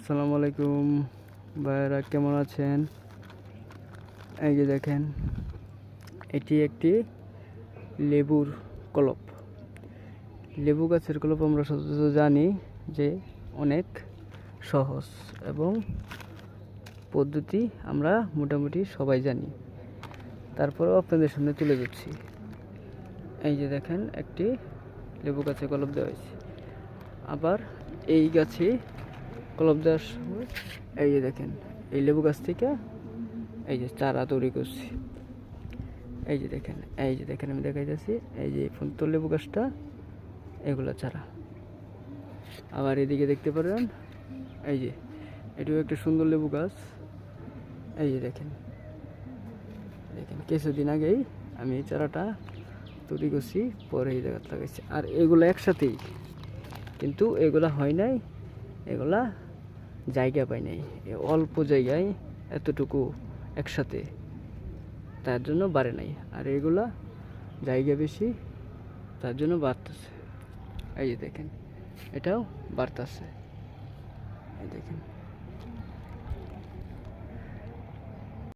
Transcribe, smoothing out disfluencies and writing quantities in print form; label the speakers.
Speaker 1: আসসালামু আলাইকুম ভাইয়েরা, কেমন আছেন? এই যে দেখেন, এটি একটি লেবুর কলপ। লেবু গাছের কলপ আমরা সচরাচর জানি যে অনেক সহজ এবং পদ্ধতি আমরা মোটামুটি সবাই জানি, তারপরেও আপনাদের সামনে তুলে ধরছি। এই যে দেখেন, একটি লেবু গাছে কলপ দেওয়া হয়েছে। আবার এই গাছে কলপ দেওয়ার সময় এই যে দেখেন, এই লেবু গাছ থেকে এই যে চারা তৈরি করছি। এই যে দেখেন, আমি দেখাইতেছি, এই যে তো লেবু গাছটা, এগুলো চারা। আবার এদিকে দেখতে পারেন, এই যে এটিও একটা সুন্দর লেবু গাছ। এই যে দেখেন কিছুদিন আগেই আমি এই চারাটা তৈরি করছি, পরে এই জায়গাতে লাগাইছি। আর এগুলো একসাথেই, কিন্তু এগুলা হয় নাই, এগুলা জায়গা পাই নাই, অল্প জায়গায় এতটুকু একসাথে, তার জন্য বাড়ে নাই। আর এগুলা জায়গা বেশি, তার জন্য বাড়তেছে। এই যে দেখেন, এটাও বাড়তেছে। এই দেখেন।